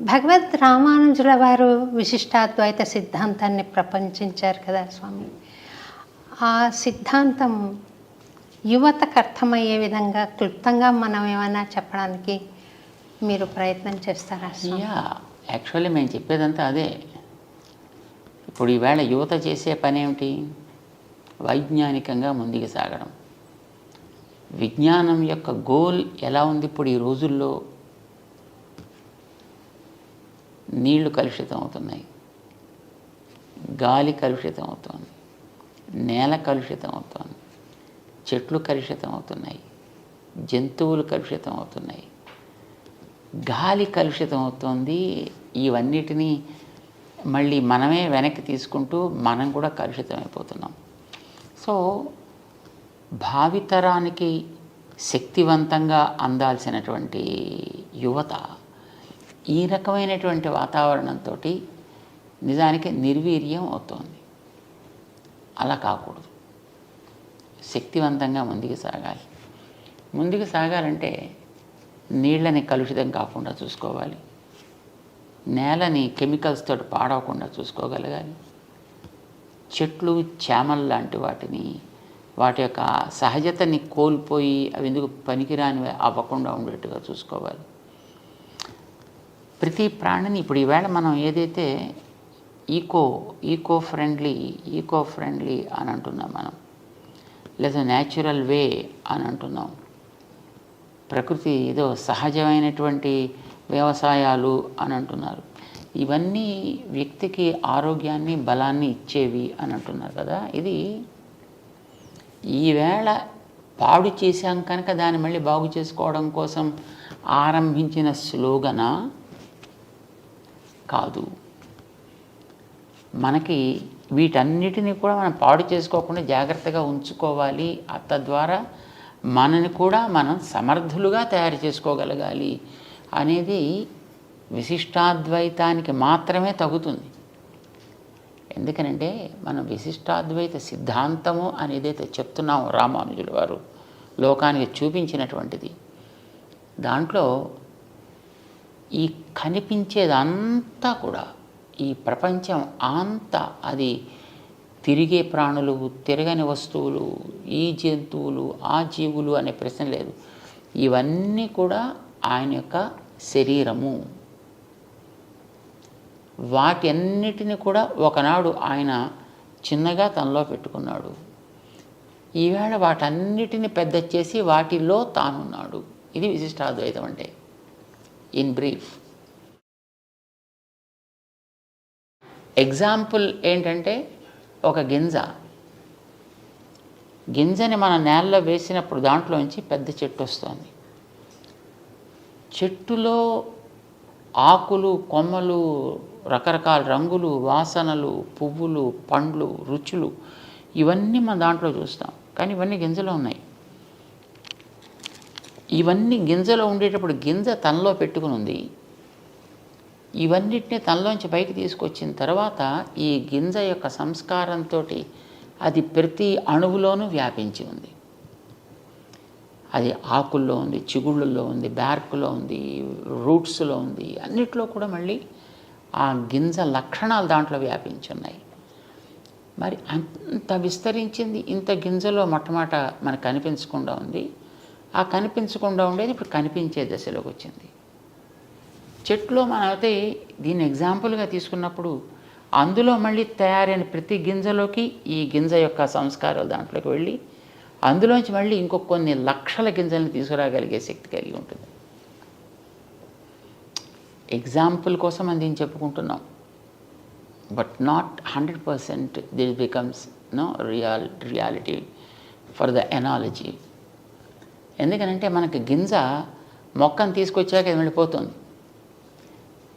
భగవద్ రామానుజుల వారు విశిష్టాద్వైత సిద్ధాంతాన్ని ప్రపంచించారు కదా స్వామి. ఆ సిద్ధాంతం యువతకు అర్థమయ్యే విధంగా క్లుప్తంగా మనం ఏమైనా చెప్పడానికి మీరు ప్రయత్నం చేస్తారా? యాక్చువల్లీ మేము చెప్పేదంతా అదే. ఇప్పుడు ఈవేళ యువత చేసే పని ఏమిటి? వైజ్ఞానికంగా ముందుకు సాగడం. విజ్ఞానం యొక్క గోల్ ఎలా ఉంది ఇప్పుడు ఈ రోజుల్లో? నీళ్లు కలుషితం అవుతున్నాయి, గాలి కలుషితం అవుతుంది, నేల కలుషితం అవుతుంది, చెట్లు కలుషితం అవుతున్నాయి, జంతువులు కలుషితం అవుతున్నాయి, గాలి కలుషితం అవుతుంది. ఇవన్నిటినీ మళ్ళీ మనమే వెనక్కి తీసుకుంటూ మనం కూడా కలుషితం అయిపోతున్నాం. సో భావితరానికి శక్తివంతంగా అందాల్సినటువంటి యువత ఈ రకమైనటువంటి వాతావరణంతో నిజానికి నిర్వీర్యం అవుతోంది. అలా కాకూడదు. శక్తివంతంగా ముందుకు సాగాలి. ముందుకు సాగాలంటే నీళ్ళని కలుషితం కాకుండా చూసుకోవాలి, నేలని కెమికల్స్ తోటి పాడవకుండా చూసుకోగలగాలి, చెట్లు చేమలు లాంటి వాటిని వాటి యొక్క సహజతని కోల్పోయి అవి ఎందుకు పనికిరానివి అవ్వకుండా ఉండేట్టుగా చూసుకోవాలి. ప్రతి ప్రాణిని ఇప్పుడు ఈవేళ మనం ఏదైతే ఈకో ఫ్రెండ్లీ అని అంటున్నాం మనం, లేదా న్యాచురల్ వే అని అంటున్నాం. ప్రకృతి ఏదో సహజమైనటువంటి వ్యవసాయాలు అని అంటున్నారు. ఇవన్నీ వ్యక్తికి ఆరోగ్యాన్ని బలాన్ని ఇచ్చేవి అని అంటున్నారు కదా. ఇది ఈవేళ పాడు చేశాం కనుక దాన్ని మళ్ళీ బాగు చేసుకోవడం కోసం ఆరంభించిన స్లోగన కాదు. మనకి వీటన్నిటినీ కూడా మనం పాడు చేసుకోకుండా జాగ్రత్తగా ఉంచుకోవాలి. తద్వారా మనని కూడా మనం సమర్థులుగా తయారు చేసుకోగలగాలి అనేది విశిష్టాద్వైతానికి మాత్రమే తగుతుంది. ఎందుకనంటే మనం విశిష్టాద్వైత సిద్ధాంతము అని ఏదైతే చెప్తున్నామో రామానుజుల వారు లోకానికి చూపించినటువంటిది, దాంట్లో ఈ కనిపించేదంతా కూడా ఈ ప్రపంచం అంతా అది తిరిగే ప్రాణులు, తిరగని వస్తువులు, ఈ జంతువులు, ఆ జీవులు అనే ప్రశ్న లేదు. ఇవన్నీ కూడా ఆయన యొక్క శరీరము. వాటి అన్నిటిని కూడా ఒకనాడు ఆయన చిన్నగా తనలో పెట్టుకున్నాడు. ఈవేళ వాటన్నిటిని పెద్ద చేసి వాటిలో తానున్నాడు. ఇది విశిష్టాద్వైతం అంటే ఇన్ బ్రీఫ్. ఎగ్జాంపుల్ ఏంటంటే ఒక గింజని మన నేలలో వేసినప్పుడు దాంట్లోంచి పెద్ద చెట్టు వస్తుంది. చెట్టులో ఆకులు, కొమ్మలు, రకరకాల రంగులు, వాసనలు, పువ్వులు, పండ్లు, రుచులు ఇవన్నీ మన దాంట్లో చూస్తాం. కానీ ఇవన్నీ గింజలో ఉన్నాయి. ఇవన్నీ గింజలో ఉండేటప్పుడు గింజ తనలో పెట్టుకుని ఉంది. ఇవన్నిటిని తనలోంచి పైకి తీసుకొచ్చిన తర్వాత ఈ గింజ యొక్క సంస్కారంతో అది ప్రతి అణువులోనూ వ్యాపించి ఉంది. అది ఆకుల్లో ఉంది, చిగుళ్ళల్లో ఉంది, బ్యార్కులో ఉంది, రూట్స్లో ఉంది, అన్నిట్లో కూడా మళ్ళీ ఆ గింజ లక్షణాలు దాంట్లో వ్యాపించి ఉన్నాయి. మరి అంత విస్తరించింది ఇంత గింజలో మొట్టమొదట మనకు కనిపించకుండా ఉంది. ఆ కనిపించకుండా ఉండేది ఇప్పుడు కనిపించే దశలోకి వచ్చింది. చెట్లో మనం అయితే దీన్ని ఎగ్జాంపుల్గా తీసుకున్నప్పుడు అందులో మళ్ళీ తయారైన ప్రతి గింజలోకి ఈ గింజ యొక్క సంస్కారాలు దాంట్లోకి వెళ్ళి అందులోంచి మళ్ళీ ఇంకొక కొన్ని లక్షల గింజలను తీసుకురాగలిగే శక్తి కలిగి ఉంటుంది. ఎగ్జాంపుల్ కోసం మనం దీన్ని చెప్పుకుంటున్నాం. But not 100% this becomes reality for the analogy. ఎందుకనంటే మనకి గింజ మొక్కను తీసుకొచ్చాక అది వెళ్ళిపోతుంది.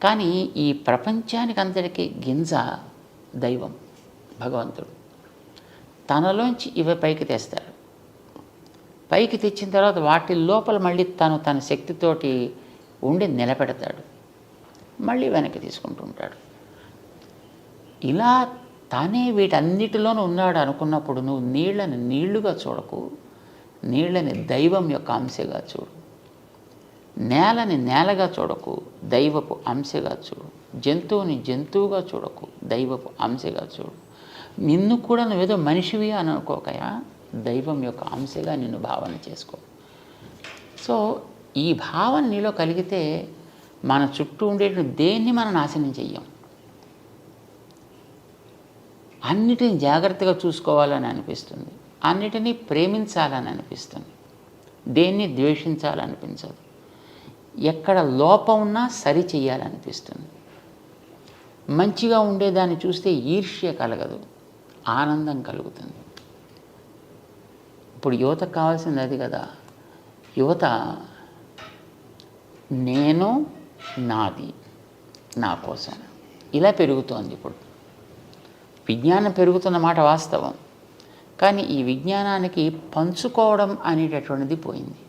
కానీ ఈ ప్రపంచానికి అంతటికీ గింజ దైవం, భగవంతుడు. తనలోంచి ఇవి పైకి తెస్తాడు. పైకి తెచ్చిన తర్వాత వాటి లోపల మళ్ళీ తన శక్తితోటి ఉండి నిలబెడతాడు. మళ్ళీ వెనక్కి తీసుకుంటూ ఉంటాడు. ఇలా తానే వీటన్నిటిలోనూ ఉన్నాడు అనుకున్నప్పుడు నువ్వు నీళ్ళని నీళ్లుగా చూడకు, నీళ్ళని దైవం యొక్క అంశగా చూడు. నేలని నేలగా చూడకు, దైవపు అంశగా చూడు. జంతువుని జంతువుగా చూడకు, దైవపు అంశగా చూడు. నిన్ను కూడా నువ్వేదో మనిషివి అని అనుకోకయా, దైవం యొక్క అంశగా నిన్ను భావన చేసుకో. సో ఈ భావన నీలో కలిగితే మన చుట్టూ ఉండే దేన్ని మనం నాశనం చెయ్యం. అన్నిటిని జాగ్రత్తగా చూసుకోవాలని అనిపిస్తుంది, అన్నిటినీ ప్రేమించాలని అనిపిస్తుంది, దేన్ని ద్వేషించాలనిపించదు. ఎక్కడ లోపం ఉన్నా సరి చెయ్యాలనిపిస్తుంది. మంచిగా ఉండేదాన్ని చూస్తే ఈర్ష్య కలగదు, ఆనందం కలుగుతుంది. ఇప్పుడు యువతకు కావాల్సింది అది కదా. యువత నేను, నాది, నా కోసం ఇలా పెరుగుతోంది. ఇప్పుడు విజ్ఞానం పెరుగుతున్న మాట వాస్తవం, కానీ ఈ విజ్ఞానానికి పంచుకోవడం అనేటటువంటిది పోయింది.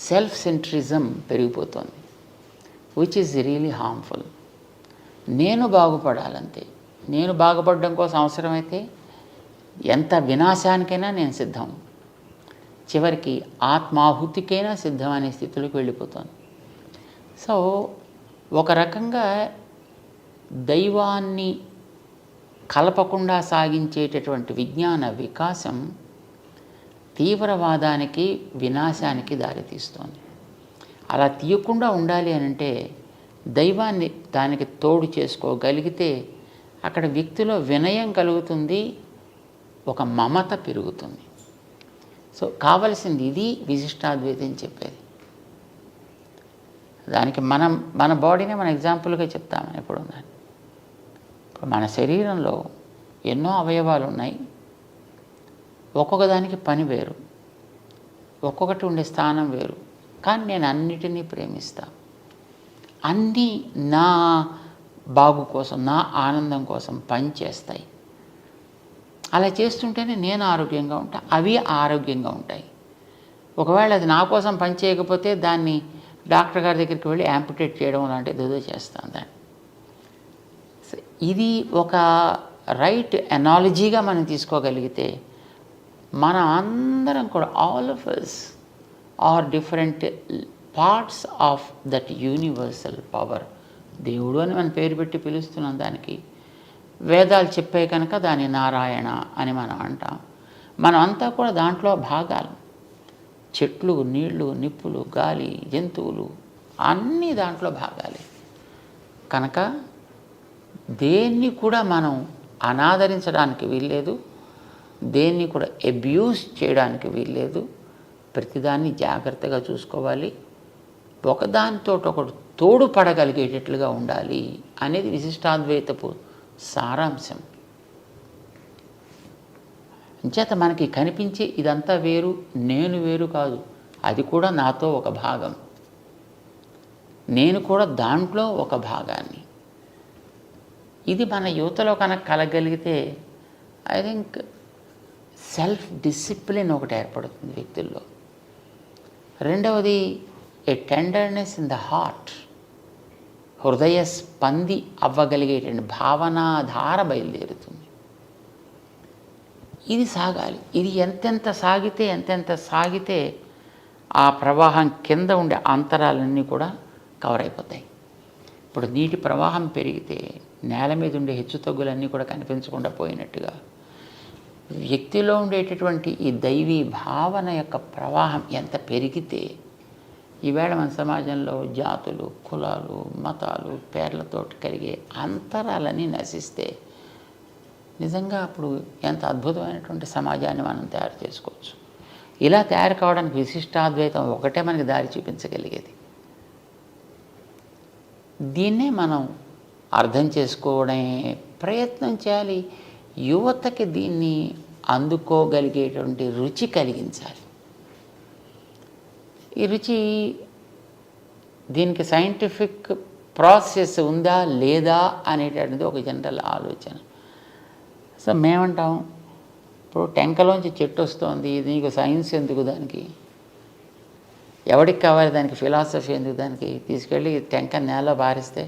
సెల్ఫ్ సెంట్రిజం పెరిగిపోతుంది, విచ్ ఈజ్ రియలీ హార్మ్ఫుల్. నేను బాగుపడాలంతే, నేను బాగుపడడం కోసం అవసరమైతే ఎంత వినాశానికైనా నేను సిద్ధం, చివరికి ఆత్మాహుతికైనా సిద్ధం అనే స్థితిలోకి వెళ్ళిపోతాను. సో ఒక రకంగా దైవాన్ని కలపకుండా సాగించేటటువంటి విజ్ఞాన వికాసం తీవ్రవాదానికి, వినాశానికి దారితీస్తోంది. అలా తీయకుండా ఉండాలి అని అంటే దైవాన్ని దానికి తోడు చేసుకోగలిగితే అక్కడ వ్యక్తిలో వినయం కలుగుతుంది, ఒక మమత పెరుగుతుంది. సో కావలసింది ఇది విశిష్టాద్వైతం చెప్పేది. దానికి మన బాడీనే మన ఎగ్జాంపుల్గా చెప్తాము ఎప్పుడు. ఇప్పుడు మన శరీరంలో ఎన్నో అవయవాలు ఉన్నాయి, ఒక్కొక్క దానికి పని వేరు, ఒక్కొక్కటి ఉండే స్థానం వేరు, కానీ నేను అన్నిటినీ ప్రేమిస్తా. అన్నీ నా బాగు కోసం, నా ఆనందం కోసం పనిచేస్తాయి. అలా చేస్తుంటేనే నేను ఆరోగ్యంగా ఉంటా, అవి ఆరోగ్యంగా ఉంటాయి. ఒకవేళ అది నా కోసం పని చేయకపోతే దాన్ని డాక్టర్ గారి దగ్గరికి వెళ్ళి యాంపుటేట్ చేయడం లాంటిది ఏదో చేస్తాను దాన్ని. ఇది ఒక రైట్ ఎనాలజీగా మనం తీసుకోగలిగితే మన అందరం కూడా, all of us are different parts of that universal power. దేవుడు అని మనం పేరు పెట్టి పిలుస్తున్నాం దానికి. వేదాలు చెప్పే కనుక దాన్ని నారాయణ అని మనం అంటాం. మనం అంతా కూడా దాంట్లో భాగాలు. చెట్లు, నీళ్లు, నిప్పులు, గాలి, జంతువులు అన్నీ దాంట్లో భాగాలే. కనుక దేన్ని కూడా మనం అనాదరించడానికి వీల్లేదు, దేన్ని కూడా అబ్యూస్ చేయడానికి వీల్లేదు. ప్రతిదాన్ని జాగ్రత్తగా చూసుకోవాలి, ఒకదానితో ఒకటి తోడు పడగలిగేటట్లుగా ఉండాలి అనేది విశిష్టాద్వైతపు సారాంశం. అంచేత మనకి కనిపించే ఇదంతా వేరు, నేను వేరు కాదు, అది కూడా నాతో ఒక భాగం, నేను కూడా దాంట్లో ఒక భాగాన్ని. ఇది మన యువతలో కనుక కలగలిగితే ఐ థింక్ సెల్ఫ్ డిసిప్లిన్ ఒకటి ఏర్పడుతుంది వ్యక్తుల్లో. రెండవది ఏ టెండర్నెస్ ఇన్ ద హార్ట్, హృదయ స్పంది అవ్వగలిగేటువంటి భావనాధార బయలుదేరుతుంది. ఇది సాగాలి. ఇది ఎంతెంత సాగితే ఆ ప్రవాహం కింద ఉండే అంతరాలన్నీ కూడా కవర్ అయిపోతాయి. ఇప్పుడు నీటి ప్రవాహం పెరిగితే నేల మీద ఉండే హెచ్చుతగ్గులన్నీ కూడా కనిపించకుండా పోయినట్టుగా వ్యక్తిలో ఉండేటటువంటి ఈ దైవీ భావన యొక్క ప్రవాహం ఎంత పెరిగితే, ఈవేళ మన సమాజంలో జాతులు, కులాలు, మతాలు పేర్లతో కలిగే అంతరాలన్నీ నశిస్తే నిజంగా అప్పుడు ఎంత అద్భుతమైనటువంటి సమాజాన్ని మనం తయారు చేసుకోవచ్చు. ఇలా తయారు కావడానికి విశిష్టాద్వైతం ఒకటే మనకి దారి చూపించగలిగేది. దీన్నే మనం అర్థం చేసుకోవడమే ప్రయత్నం చేయాలి. యువతకి దీన్ని అందుకోగలిగేటువంటి రుచి కలిగించాలి. ఈ రుచి, దీనికి సైంటిఫిక్ ప్రాసెస్ ఉందా లేదా అనేటటువంటిది ఒక జనరల్ ఆలోచన. సో మేమంటాం, ఇప్పుడు టెంకలోంచి చెట్టు వస్తుంది, నీకు సైన్స్ ఎందుకు, దానికి ఎవరికి కావాలి, దానికి ఫిలాసఫీ ఎందుకు, దానికి తీసుకెళ్ళి టెంక నేల బారిస్తే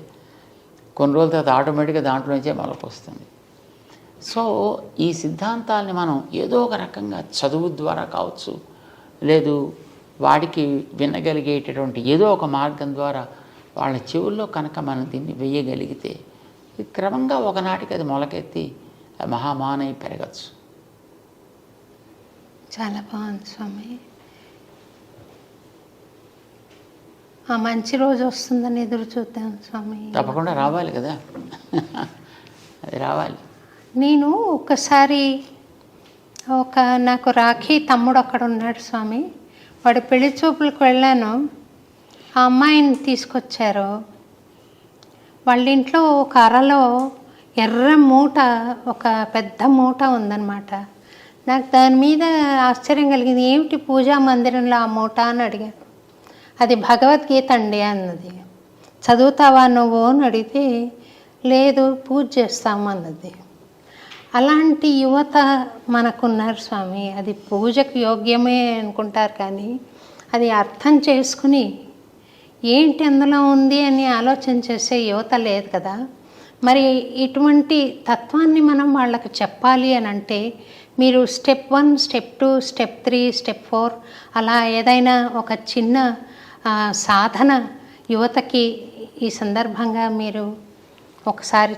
కొన్ని రోజుల తర్వాత ఆటోమేటిక్గా దాంట్లోంచే మొలక వస్తుంది. సో ఈ సిద్ధాంతాలని మనం ఏదో ఒక రకంగా చదువు ద్వారా కావచ్చు, లేదు వాడికి వినగలిగేటటువంటి ఏదో ఒక మార్గం ద్వారా వాళ్ళ చెవుల్లో కనుక మనం దీన్ని వేయగలిగితే ఇది క్రమంగా ఒకనాటికి అది మొలకెత్తి మహామానై పెరగచ్చు. చాలా బాగుంది స్వామి. ఆ మంచి రోజు వస్తుందని ఎదురు చూద్దాం స్వామి. తప్పకుండా రావాలి కదా, అది రావాలి. నేను ఒకసారి నాకు రాఖీ తమ్ముడు అక్కడ ఉన్నాడు స్వామి. వాడి పెళ్లి చూపులకు వెళ్ళాను. ఆ అమ్మాయిని తీసుకొచ్చారు. వాళ్ళ ఇంట్లో ఒక అరలో ఎర్ర మూట, ఒక పెద్ద మూట ఉందన్నమాట. నాకు దాని మీద ఆశ్చర్యం కలిగింది. ఏమిటి పూజా మందిరంలో ఆ మూట అని అడిగాను. అది భగవద్గీత అండి అన్నది. చదువుతావా నువ్వు అని అడిగితే లేదు పూజ చేస్తాము అన్నది. అలాంటి యువత మనకున్నారు స్వామి. అది పూజకు యోగ్యమే అనుకుంటారు, కానీ అది అర్థం చేసుకుని ఏంటి అందులో ఉంది అని ఆలోచన చేసే యువత లేదు కదా. మరి ఇటువంటి తత్వాన్ని మనం వాళ్ళకి చెప్పాలి అని అంటే మీరు స్టెప్ 1, స్టెప్ 2, స్టెప్ 3, స్టెప్ 4 అలా ఏదైనా ఒక చిన్న సాధన యువతకి ఈ సందర్భంగా మీరు ఒకసారి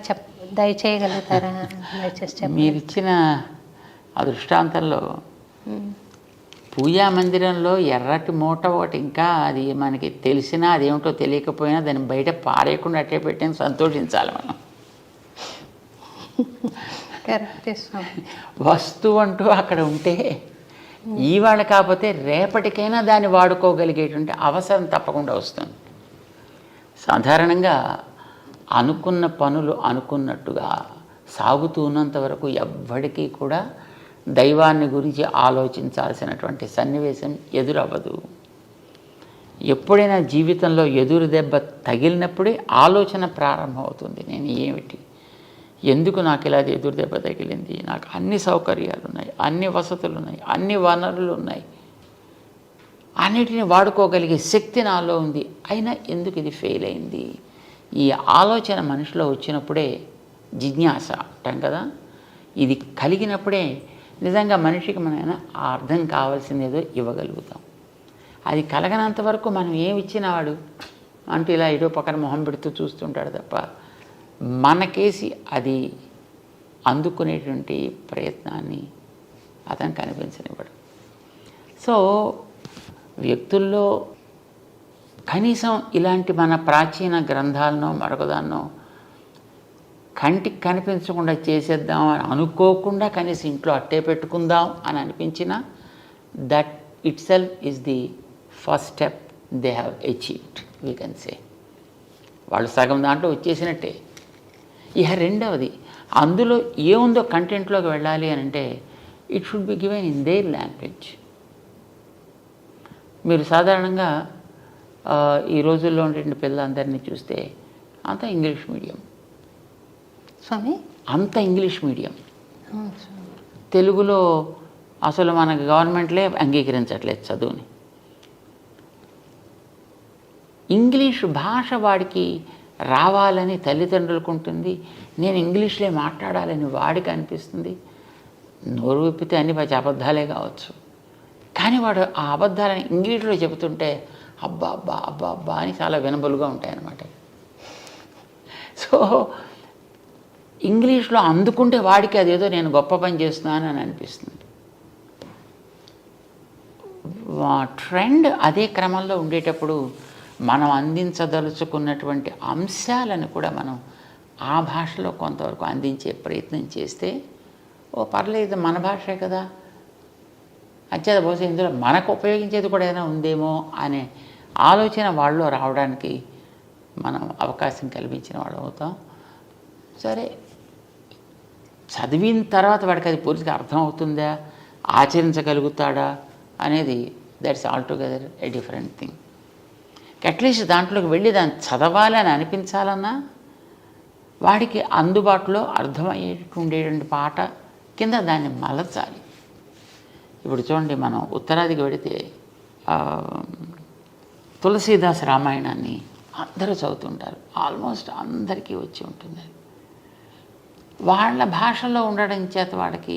దయచేయగలుగుతారా? దయచేసి మీరు ఇచ్చిన ఆ దృష్టాంతంలో పూజా మందిరంలో ఎర్రటి మూట ఒకటి, ఇంకా అది మనకి తెలిసినా అదేమిటో తెలియకపోయినా దాన్ని బయట పారేయకుండా అట్టే పెట్టని సంతోషించాలి మనం. వస్తువు అంటూ అక్కడ ఉంటే ఇవాళ కాకపోతే రేపటికైనా దాన్ని వాడుకోగలిగేటువంటి అవసరం తప్పకుండా వస్తుంది. సాధారణంగా అనుకున్న పనులు అనుకున్నట్టుగా సాగుతూ ఉన్నంత వరకు ఎవ్వడికీ కూడా దైవాన్ని గురించి ఆలోచించాల్సినటువంటి సన్నివేశం ఎదురవ్వదు. ఎప్పుడైనా జీవితంలో ఎదురు దెబ్బ తగిలినప్పుడే ఆలోచన ప్రారంభమవుతుంది. నేను ఏమిటి, ఎందుకు నాకు ఇలా ఎదురు దెబ్బ తగిలింది, నాకు అన్ని సౌకర్యాలు ఉన్నాయి, అన్ని వసతులు ఉన్నాయి, అన్ని వనరులు ఉన్నాయి, అన్నిటిని వాడుకోగలిగే శక్తి నాలో ఉంది, అయినా ఎందుకు ఇది ఫెయిల్ అయింది? ఈ ఆలోచన మనిషిలో వచ్చినప్పుడే జిజ్ఞాస అంటాం కదా, ఇది కలిగినప్పుడే నిజంగా మనిషికి మనం అర్థం కావాల్సింది ఏదో ఇవ్వగలుగుతాం. అది కలగనంత వరకు మనం ఏమి ఇచ్చినా వాడు అంటూ ఇలా ఏదో పక్కన మొహం పెడుతూ చూస్తుంటాడు తప్ప మనకేసి అది అందుకునేటువంటి ప్రయత్నాన్ని అతను కనిపించనివ్వడు. సో వ్యక్తుల్లో కనీసం ఇలాంటి మన ప్రాచీన గ్రంథాలనో మరొకదాన్నో కంటికి కనిపించకుండా చేసేద్దాం అని అనుకోకుండా కనీసం ఇంట్లో అట్టే పెట్టుకుందాం అని అనిపించిన that it self is the first step they have achieved, we can say. వాళ్ళు సగం దాంట్లో వచ్చేసినట్టే. ఇక రెండవది, అందులో ఏముందో కంటెంట్లోకి వెళ్ళాలి అని అంటే it should be given in there language. మీరు సాధారణంగా ఈ రోజుల్లో ఉండే పిల్లలందరినీ చూస్తే అంతా ఇంగ్లీష్ మీడియం స్వామి, అంత ఇంగ్లీష్ మీడియం. తెలుగులో అసలు మనకు గవర్నమెంట్లే అంగీకరించట్లేదు చదువుని. ఇంగ్లీష్ భాష వాడికి రావాలని తల్లిదండ్రులకు ఉంటుంది, నేను ఇంగ్లీష్లో మాట్లాడాలని వాడికి అనిపిస్తుంది. నోరు విప్పితే అన్ని అబద్ధాలే కావచ్చు, కానీ వాడు ఆ అబద్ధాలని ఇంగ్లీష్లో చెబుతుంటే అబ్బా అబ్బా అబ్బా అబ్బా అని చాలా వినబలుగా ఉంటాయన్నమాట. సో ఇంగ్లీష్లో అందుకుంటే వాడికి అదేదో నేను గొప్ప పని చేస్తున్నాను అని అనిపిస్తుంది. ట్రెండ్ అదే క్రమంలో ఉండేటప్పుడు మనం అందించదలుచుకున్నటువంటి అంశాలను కూడా మనం ఆ భాషలో కొంతవరకు అందించే ప్రయత్నం చేస్తే పర్లేదు మన భాషే కదా, అచ్చేత బహుశా ఇందులో మనకు ఉపయోగించేది కూడా ఏదైనా ఉందేమో అనే ఆలోచన వాళ్ళలో రావడానికి మనం అవకాశం కల్పించిన వాడు అవుతాం. సరే, చదివిన తర్వాత వాడికి అది పూర్తిగా అర్థమవుతుందా, ఆచరించగలుగుతాడా అనేది that's all together a different thing. At least దాంట్లోకి వెళ్ళి దాన్ని చదవాలని అనిపించాలన్నా వాడికి అందుబాటులో అర్థమయ్యేటుండేటువంటి పాట కింద దాన్ని మలచాలి. ఇప్పుడు చూడండి, మనం ఉత్తరాదికి వెళితే తులసీదాస్ రామాయణాన్ని అందరూ చదువుతుంటారు, ఆల్మోస్ట్ అందరికీ వచ్చి ఉంటుంది. వాళ్ళ భాషలో ఉండడం చేత వాడికి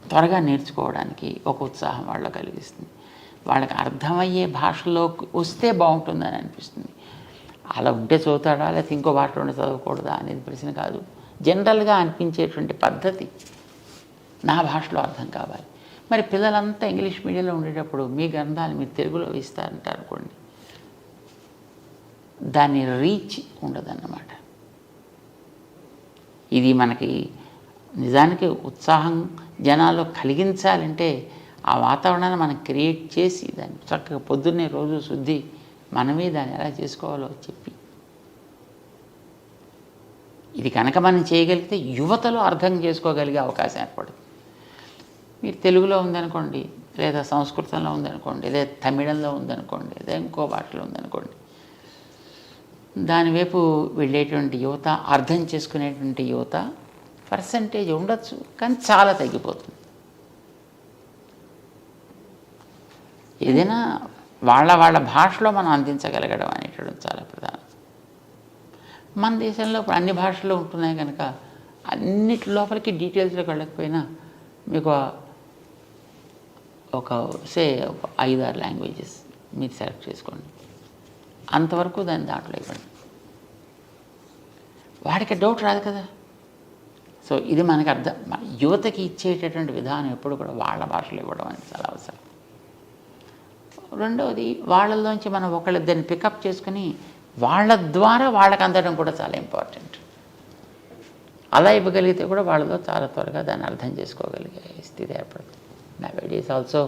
త్వరగా నేర్చుకోవడానికి ఒక ఉత్సాహం వాళ్ళలో కలిగిస్తుంది. వాళ్ళకి అర్థమయ్యే భాషలో వస్తే బాగుంటుందని అనిపిస్తుంది. అలా ఉంటే చదువుతాడా లేకపోతే ఇంకో భాషలోనే చదవకూడదా అనేది ప్రశ్న కాదు. జనరల్గా అనిపించేటువంటి పద్ధతి నా భాషలో అర్థం కావాలి. మరి పిల్లలంతా ఇంగ్లీష్ మీడియంలో ఉండేటప్పుడు మీ గ్రంథాలు మీరు తెలుగులో ఇస్తారంటారు అనుకోండి, దాని రీచ్ ఉండదన్నమాట. ఇది మనకి నిజానికి ఉత్సాహం జనాల్లో కలిగించాలంటే ఆ వాతావరణాన్ని మనం క్రియేట్ చేసి దాన్ని చక్కగా పొద్దున్నే రోజు శుద్ధి మనమే దాన్ని ఎలా చేసుకోవాలో చెప్పి, ఇది కనుక మనం చేయగలిగితే యువతలో అర్థం చేసుకోగలిగే అవకాశం ఏర్పడుతుంది. మీరు తెలుగులో ఉందనుకోండి, లేదా సంస్కృతంలో ఉందనుకోండి, లేదా తమిళంలో ఉందనుకోండి, లేదా ఇంకో భాషలో ఉందనుకోండి, దానివైపు వెళ్ళేటువంటి యువత, అర్థం చేసుకునేటువంటి యువత పర్సంటేజ్ ఉండొచ్చు, కానీ చాలా తగ్గిపోతుంది. ఏదైనా వాళ్ళ భాషలో మనం అందించగలగడం అనేటువంటి చాలా ప్రధానం. మన దేశంలో ఇప్పుడు అన్ని భాషలు ఉంటున్నాయి కనుక అన్నిటి లోపలికి డీటెయిల్స్లోకి వెళ్ళకపోయినా మీకు ఒక 5-6 లాంగ్వేజెస్ మీరు సెలెక్ట్ చేసుకోండి, అంతవరకు దాన్ని దాంట్లో ఇవ్వండి. వాడికి డౌట్ రాదు కదా. సో ఇది మనకు యువతకి ఇచ్చేటటువంటి విధానం ఎప్పుడు కూడా వాళ్ళ భాషలో ఇవ్వడం అనేది చాలా అవసరం. రెండవది, వాళ్ళలోంచి మనం ఒకళ్ళిద్దరిని పికప్ చేసుకుని వాళ్ళ ద్వారా వాళ్ళకి అందడం కూడా చాలా ఇంపార్టెంట్. అలా ఇవ్వగలిగితే కూడా వాళ్ళలో చాలా త్వరగా దాన్ని అర్థం చేసుకోగలిగే స్థితి ఏర్పడుతుంది. నవేడేస్ ఆల్సో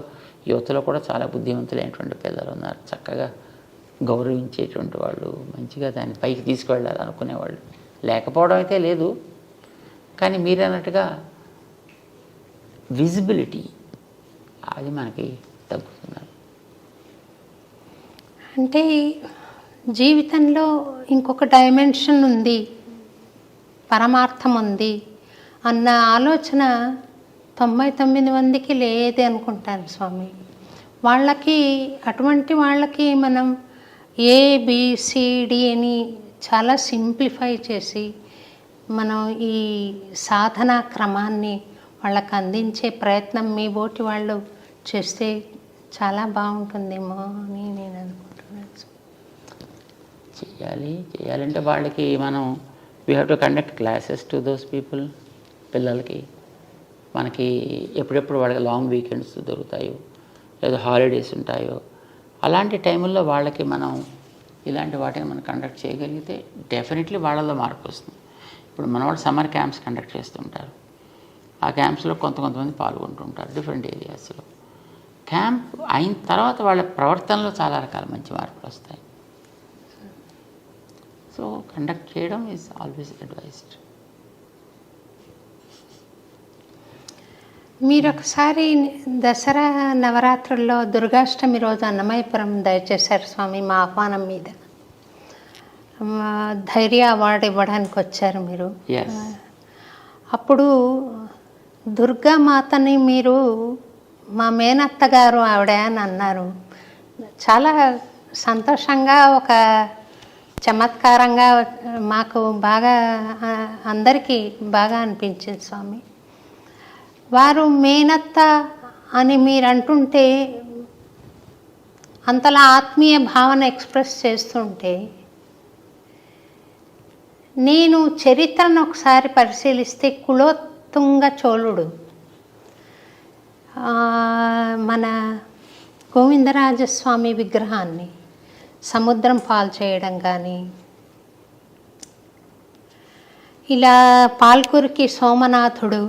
యువతలో కూడా చాలా బుద్ధిమంతులైనటువంటి పిల్లలు ఉన్నారు, చక్కగా గౌరవించేటువంటి వాళ్ళు, మంచిగా దాన్ని పైకి తీసుకువెళ్ళాలనుకునేవాళ్ళు లేకపోవడం అయితే లేదు. కానీ మీరు అన్నట్టుగా విజిబిలిటీ అది మనకి తగ్గుతున్నారు. అంటే జీవితంలో ఇంకొక డైమెన్షన్ ఉంది, పరమార్థం ఉంది అన్న ఆలోచన 99 మందికి లేదే అనుకుంటాను స్వామి. వాళ్ళకి అటువంటి వాళ్ళకి మనం ABCD అని చాలా సింప్లిఫై చేసి మనం ఈ సాధనా క్రమాన్ని వాళ్ళకి అందించే ప్రయత్నం మీ బోటి వాళ్ళు చేస్తే చాలా బాగుంటుందేమో అని నేను అనుకుంటున్నాను. చేయాలంటే వాళ్ళకి మనం we have to conduct classes to those people. పిల్లలకి మనకి ఎప్పుడెప్పుడు వాళ్ళకి లాంగ్ వీకెండ్స్ దొరుకుతాయో లేదా హాలిడేస్ ఉంటాయో అలాంటి టైంల్లో వాళ్ళకి మనం ఇలాంటి వాటిని మనం కండక్ట్ చేయగలిగితే డెఫినెట్లీ వాళ్ళలో మార్పు వస్తుంది. ఇప్పుడు మన వాళ్ళు సమ్మర్ క్యాంప్స్ కండక్ట్ చేస్తుంటారు. ఆ క్యాంప్స్లో కొంతమంది పాల్గొంటుంటారు డిఫరెంట్ ఏరియాస్లో. క్యాంప్ అయిన తర్వాత వాళ్ళ ప్రవర్తనలో చాలా రకాల మంచి మార్పులు వస్తాయి. సో కండక్ట్ చేయడం ఈజ్ ఆల్వేస్ అడ్వైజ్డ్. మీరు ఒకసారి దసరా నవరాత్రుల్లో దుర్గాష్టమి రోజు అన్నమయపురం దయచేశారు స్వామి మా ఆహ్వానం మీద. ధైర్య అవార్డు ఇవ్వడానికి వచ్చారు మీరు. అప్పుడు దుర్గామాతని మీరు మా మేనత్త గారు ఆవిడ అని అన్నారు. చాలా సంతోషంగా, ఒక చమత్కారంగా మాకు బాగా అందరికీ బాగా అనిపించింది స్వామి. వారు మేనత్త అని మీరు అంటుంటే అంతలా ఆత్మీయ భావన ఎక్స్ప్రెస్ చేస్తుంటే నేను చరిత్రను ఒకసారి పరిశీలిస్తే కులోత్తుంగ చోళుడు మన గోవిందరాజస్వామి విగ్రహాన్ని సముద్రం పాలు చేయడం కానీ, ఇలా పాల్కురికి సోమనాథుడు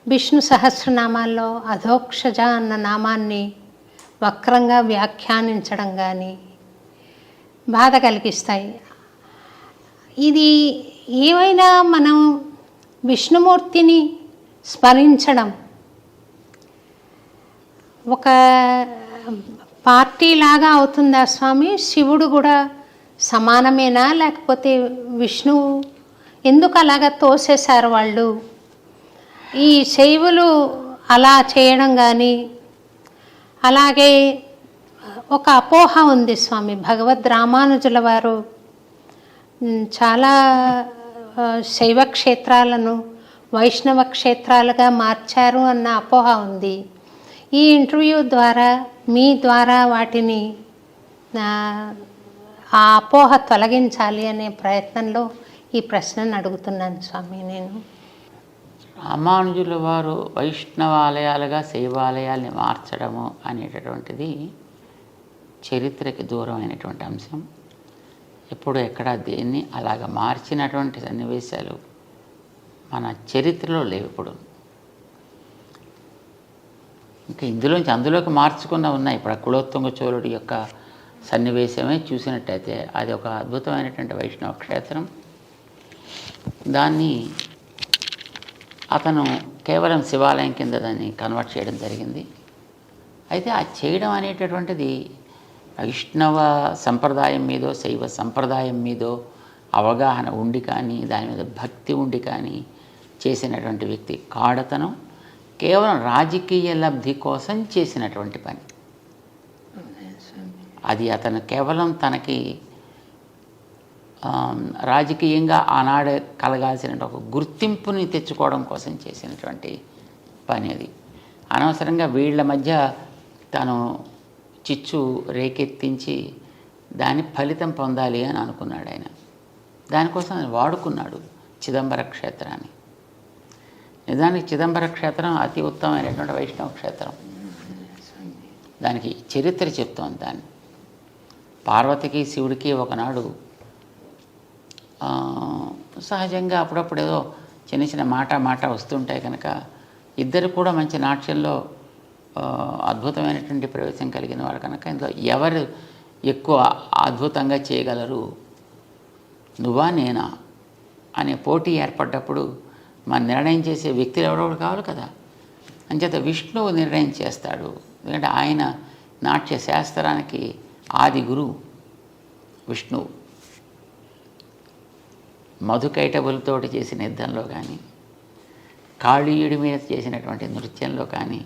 విష్ణు సహస్రనామాల్లో అధోక్షజ అన్న నామాన్ని వక్రంగా వ్యాఖ్యానించడం కానీ బాధ కలిగిస్తాయి. ఇది ఏమైనా మనం విష్ణుమూర్తిని స్మరించడం ఒక పార్టీలాగా అవుతుందా స్వామి? శివుడు కూడా సమానమేనా, లేకపోతే విష్ణువు ఎందుకు అలాగా తోసేశారు వాళ్ళు? ఈ శైవులు అలా చేయడం కానీ, అలాగే ఒక అపోహ ఉంది స్వామి. భగవద్ రామానుజుల వారు చాలా శైవ క్షేత్రాలను వైష్ణవ క్షేత్రాలుగా మార్చారు అన్న అపోహ ఉంది. ఈ ఇంటర్వ్యూ ద్వారా మీ ద్వారా వాటిని ఆ అపోహ తొలగించాలి అనే ప్రయత్నంలో ఈ ప్రశ్నను అడుగుతున్నాను స్వామి. నేను రామానుజుల వారు వైష్ణవాలయాలుగా శైవాలయాల్ని మార్చడము అనేటటువంటిది చరిత్రకి దూరమైనటువంటి అంశం. ఎప్పుడు ఎక్కడ దేన్ని అలాగ మార్చినటువంటి సన్నివేశాలు మన చరిత్రలో లేవు. ఇప్పుడు ఇంకా అందులోకి మార్చుకున్న ఉన్నాయి. ఇప్పుడు కులోత్తుంగ చోళుడి యొక్క సన్నివేశమే చూసినట్టయితే అది ఒక అద్భుతమైనటువంటి వైష్ణవ క్షేత్రం. దాన్ని అతను కేవలం శివాలయం కింద దాన్ని కన్వర్ట్ చేయడం జరిగింది. అయితే ఆ చేయడం అనేటటువంటిది వైష్ణవ సంప్రదాయం మీదో శైవ సంప్రదాయం మీదో అవగాహన ఉండి కానీ దాని మీద భక్తి ఉండి కానీ చేసినటువంటి వ్యక్తి కాడతనం. కేవలం రాజకీయ లబ్ధి కోసం చేసినటువంటి పని అది. అతను కేవలం తనకి రాజకీయంగా ఆనాడే కలగాల్సిన ఒక గుర్తింపుని తెచ్చుకోవడం కోసం చేసినటువంటి పని అది. అనవసరంగా వీళ్ళ మధ్య తను చిచ్చు రేకెత్తించి దాని ఫలితం పొందాలి అని అనుకున్నాడు ఆయన. దానికోసం ఆయన వాడుకున్నాడు చిదంబర క్షేత్రాన్ని. నిజానికి చిదంబర క్షేత్రం అతి ఉత్తమమైనటువంటి వైష్ణవ క్షేత్రం. దానికి చరిత్ర చెప్తోంది. దాన్ని పార్వతికి శివుడికి ఒకనాడు సహజంగా అప్పుడప్పుడు ఏదో చిన్న చిన్న మాట వస్తుంటాయి కనుక ఇద్దరు కూడా మంచి నాట్యంలో అద్భుతమైనటువంటి ప్రవేశం కలిగిన వారు కనుక ఇందులో ఎవరు ఎక్కువ అద్భుతంగా చేయగలరు, నువ్వా నేనా అనే పోటీ ఏర్పడ్డప్పుడు మన నిర్ణయం చేసే వ్యక్తులు ఎవరో కావాలి కదా. అంచేత విష్ణువు నిర్ణయం చేస్తాడు. ఎందుకంటే ఆయన నాట్య శాస్త్రానికి ఆది గురువు విష్ణువు. మధుకైటబులతోటి చేసిన యుద్ధంలో కానీ కాళీయుడి మీద చేసినటువంటి నృత్యంలో కానీ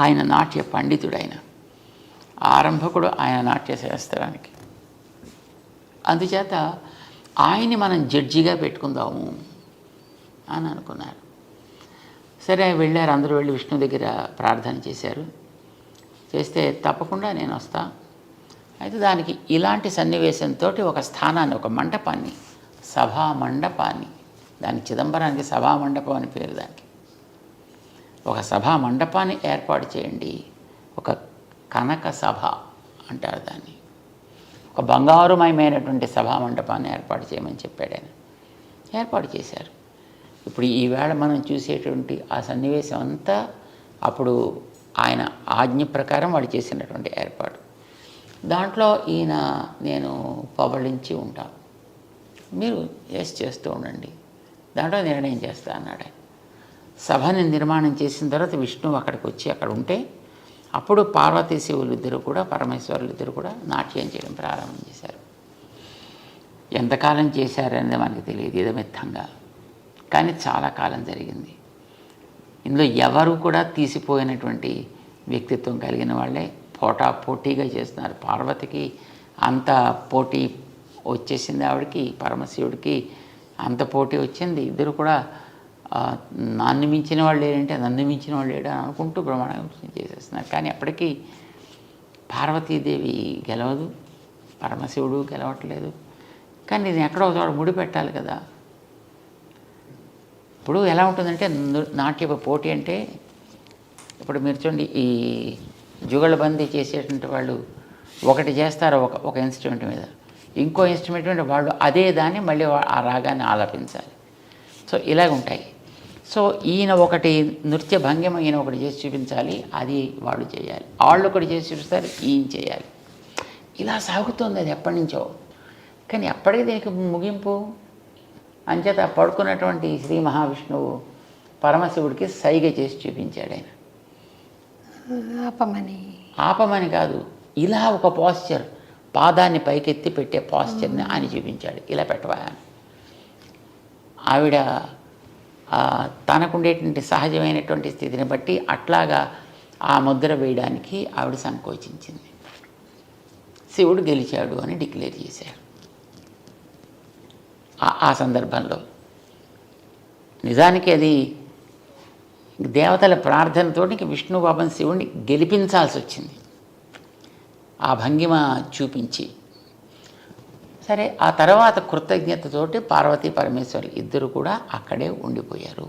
ఆయన నాట్య పండితుడైన ఆరంభకుడు ఆయన నాట్య శాస్త్రానికి. అందుచేత ఆయన్ని మనం జడ్జిగా పెట్టుకుందాము అని అనుకున్నారు. సరే వెళ్ళారు. అందరూ వెళ్ళి విష్ణు దగ్గర ప్రార్థన చేశారు. చేస్తే తప్పకుండా నేను వస్తా. అయితే దానికి ఇలాంటి సన్నివేశంతో ఒక స్థానాన్ని, ఒక మండపాన్ని, సభా మండపాన్ని, దానికి చిదంబరానికి సభా మండపం అని పేరు. దానికి ఒక సభా మండపాన్ని ఏర్పాటు చేయండి. ఒక కనక సభ అంటారు దాన్ని. ఒక బంగారుమయమైనటువంటి సభా మండపాన్ని ఏర్పాటు చేయమని చెప్పాడు ఆయన. ఏర్పాటు చేశారు. ఇప్పుడు ఈవేళ మనం చూసేటువంటి ఆ సన్నివేశం అంతా అప్పుడు ఆయన ఆజ్ఞ ప్రకారం వాడు చేసినటువంటి ఏర్పాటు. దాంట్లో ఈయన నేను పబళించి ఉంటాను, మీరు చేస్తూ ఉండండి, దాంట్లో నిర్ణయం చేస్తా అన్నాడు ఆయన. సభని నిర్మాణం చేసిన తర్వాత విష్ణువు అక్కడికి వచ్చి అక్కడ ఉంటే అప్పుడు పార్వతీ శివులు ఇద్దరు కూడా, పరమేశ్వరులు ఇద్దరు కూడా నాట్యం చేయడం ప్రారంభం చేశారు. ఎంతకాలం చేశారనేది మనకు తెలియదు ఇదమిత్తంగా, కానీ చాలా కాలం జరిగింది. ఇందులో ఎవరు కూడా తీసిపోయినటువంటి వ్యక్తిత్వం కలిగిన వాళ్ళే పోటాపోటీగా చేస్తున్నారు. పార్వతికి అంత పోటీ వచ్చేసింది, ఆవిడకి పరమశివుడికి అంత పోటీ వచ్చింది. ఇద్దరు కూడా నన్ను మించిన వాళ్ళు లేరంటే నన్ను మించిన వాళ్ళు లేడు అని అనుకుంటూ బ్రహ్మాండం చేసేస్తున్నారు. కానీ అప్పటికీ పార్వతీదేవి గెలవదు, పరమశివుడు గెలవట్లేదు. కానీ ఇది ఎక్కడో చోట ముడి పెట్టాలి కదా. ఇప్పుడు ఎలా ఉంటుందంటే నాట్య పోటీ అంటే, ఇప్పుడు మీరు చూడండి, ఈ జుగళబందీ చేసేటువంటి వాళ్ళు ఒకటి చేస్తారు ఒక ఇన్స్ట్రుమెంట్ మీద, ఇంకో ఇన్స్ట్రుమెంట్ మీద వాళ్ళు అదే దాన్ని మళ్ళీ ఆ రాగాన్ని ఆలపించాలి. సో ఇలాగ ఉంటాయి. సో ఈయన ఒకటి నృత్య భంగిమ ఈయన ఒకటి చేసి చూపించాలి, అది వాళ్ళు చేయాలి. వాళ్ళు ఒకటి చేసి చూపిస్తారు, ఈయన చేయాలి. ఇలా సాగుతుంది అది ఎప్పటి నుంచో. కానీ అప్పటికి దీనికి ముగింపు. అంచేత పడుకున్నటువంటి శ్రీ మహావిష్ణువు పరమశివుడికి సైగ చేసి చూపించాడు ఆయన. ఆపమని కాదు, ఇలా ఒక పాస్చర్, పాదాన్ని పైకెత్తి పెట్టే పాస్చర్ని ఆయన చూపించాడు. ఇలా పెట్టవా. ఆవిడ తనకుండేటువంటి సహజమైనటువంటి స్థితిని బట్టి అట్లాగా ఆ ముద్ర వేయడానికి ఆవిడ సంకోచించింది. శివుడు గెలిచాడు అని డిక్లేర్ చేశాడు. ఆ సందర్భంలో నిజానికి అది దేవతల ప్రార్థనతోటి విష్ణు పాపం శివుణ్ణి గెలిపించాల్సి వచ్చింది ఆ భంగిమ చూపించి. సరే, ఆ తర్వాత కృతజ్ఞతతోటి పార్వతీ పరమేశ్వరులు ఇద్దరు కూడా అక్కడే ఉండిపోయారు.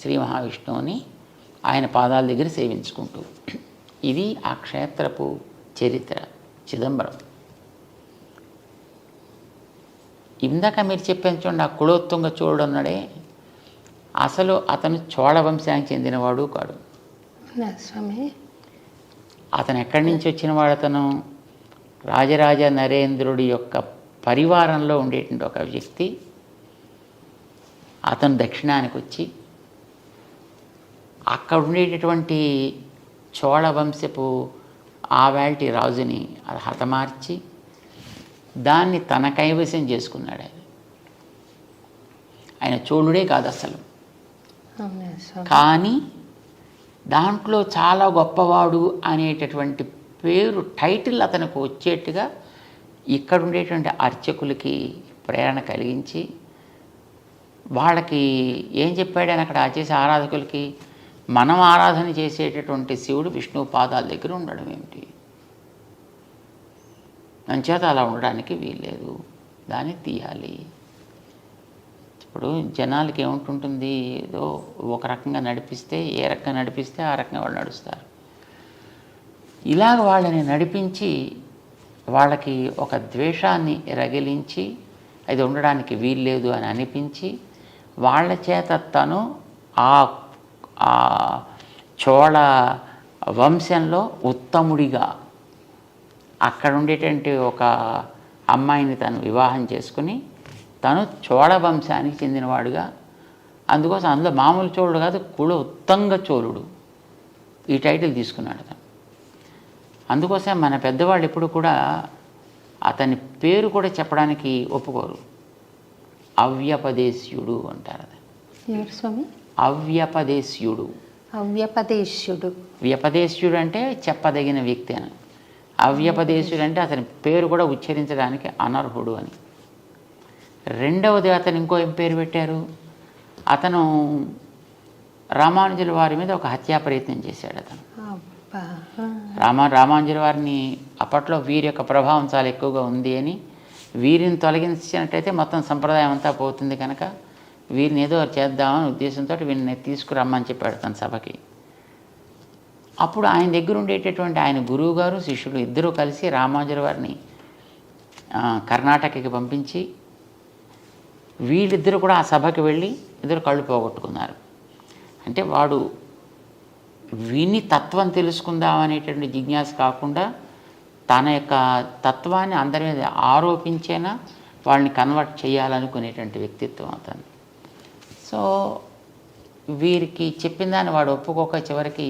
శ్రీ మహావిష్ణువుని ఆయన పాదాల దగ్గర సేవించుకుంటూ. ఇది ఆ క్షేత్రపు చరిత్ర. చిదంబరం ఇందాక మీరు చెప్పాను చూడండి, ఆ కులోత్తుంగ చోళుడు ఉన్నాడే, అసలు అతను చోళ వంశానికి చెందినవాడు కాడు. స్వామి, అతను ఎక్కడి నుంచి వచ్చినవాడు? అతను రాజరాజ నరేంద్రుడి యొక్క పరివారంలో ఉండేటువంటి ఒక వ్యక్తి. అతను దక్షిణానికి వచ్చి అక్కడ ఉండేటటువంటి చోళ వంశపు ఆవేల్టి రాజుని అది హతమార్చి దాన్ని తన కైవసం చేసుకున్నాడు. ఆయన చోళుడే కాదు అసలు, కానీ దాంట్లో చాలా గొప్పవాడు అనేటటువంటి పేరు, టైటిల్ అతనికి వచ్చేట్టుగా ఇక్కడ ఉండేటువంటి అర్చకులకి ప్రేరణ కలిగించి వాళ్ళకి ఏం చెప్పాడు ఆయన అక్కడ చేసే ఆరాధకులకి, మనం ఆరాధన చేసేటటువంటి శివుడు విష్ణువు పాదాల దగ్గర ఉండడం ఏమిటి, అంచేత అలా ఉండడానికి వీల్లేదు, దాన్ని తీయాలి. ఇప్పుడు జనాలకి ఏముంటుంటుంది, ఏదో ఒక రకంగా నడిపిస్తే, ఏ రకంగా నడిపిస్తే ఆ రకంగా వాళ్ళు నడుస్తారు. ఇలాగ వాళ్ళని నడిపించి వాళ్ళకి ఒక ద్వేషాన్ని రగిలించి అది ఉండడానికి వీల్లేదు అని అనిపించి వాళ్ళ చేత తను ఆ చోళ వంశంలో ఉత్తముడిగా అక్కడ ఉండేటువంటి ఒక అమ్మాయిని తను వివాహం చేసుకుని తను చోళ వంశానికి చెందినవాడుగా, అందుకోసం అందులో మామూలు చోళుడు కాదు, కుల ఉత్తంగ చోళుడు ఈ టైటిల్ తీసుకున్నాడు అతను. అందుకోసం మన పెద్దవాళ్ళు ఎప్పుడు కూడా అతని పేరు కూడా చెప్పడానికి ఒప్పుకోరు. అవ్యపదేశ్యుడు అంటారు. ఎవరు స్వామి? అవ్యపదేశ్యుడు. అవ్యపదేశ్యుడు. వ్యపదేశ్యుడు అంటే చెప్పదగిన వ్యక్తి అని. అవ్యపదేశ్యుడు అంటే అతని పేరు కూడా ఉచ్చరించడానికి అనర్హుడు అని. రెండవది అతను ఇంకో ఏం పేరు పెట్టారు, అతను రామానుజుల వారి మీద ఒక హత్యా ప్రయత్నం చేశాడు అతను. రామానుజుల వారిని అప్పట్లో వీరి యొక్క ప్రభావం చాలా ఎక్కువగా ఉంది అని, వీరిని తొలగించినట్టయితే మొత్తం సంప్రదాయం అంతా పోతుంది కనుక వీరిని ఏదో చేద్దామని ఉద్దేశంతో వీరిని తీసుకురమ్మని చెప్పాడు తన సభకి. అప్పుడు ఆయన దగ్గర ఉండేటటువంటి ఆయన గురువు గారు శిష్యుడు ఇద్దరూ కలిసి రామానుజుల వారిని కర్ణాటకకి పంపించి వీళ్ళిద్దరూ కూడా ఆ సభకి వెళ్ళి ఇద్దరు కళ్ళు పోగొట్టుకున్నారు. అంటే వాడు విని తత్వం తెలుసుకుందాం అనేటువంటి జిజ్ఞాస కాకుండా తన యొక్క తత్వాన్ని అందరి మీద ఆరోపించేనా వాళ్ళని కన్వర్ట్ చేయాలనుకునేటువంటి వ్యక్తిత్వం అతను. సో వీరికి చెప్పిన దాన్ని వాడు ఒప్పుకోక చివరికి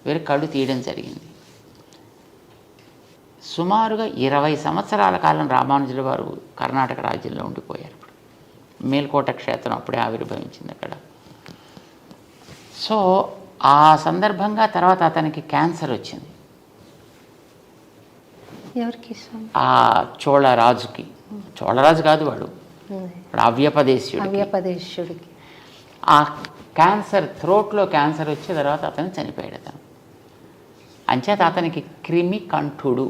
వీరి కళ్ళు తీయడం జరిగింది. సుమారుగా 20 సంవత్సరాల కాలం రామానుజుల వారు కర్ణాటక రాజ్యంలో ఉండిపోయారు. మేల్కోట క్షేత్రం అప్పుడే ఆవిర్భవించింది అక్కడ. సో ఆ సందర్భంగా తర్వాత అతనికి క్యాన్సర్ వచ్చింది. ఎవరికి? ఆ చోళరాజుకి. చోళరాజు కాదు వాడు, అవ్యపదేశ్యుడికి. ఆ క్యాన్సర్, థ్రోట్లో క్యాన్సర్ వచ్చే తర్వాత అతను చనిపోయాడు. అతను అంచేత అతనికి క్రిమికంఠుడు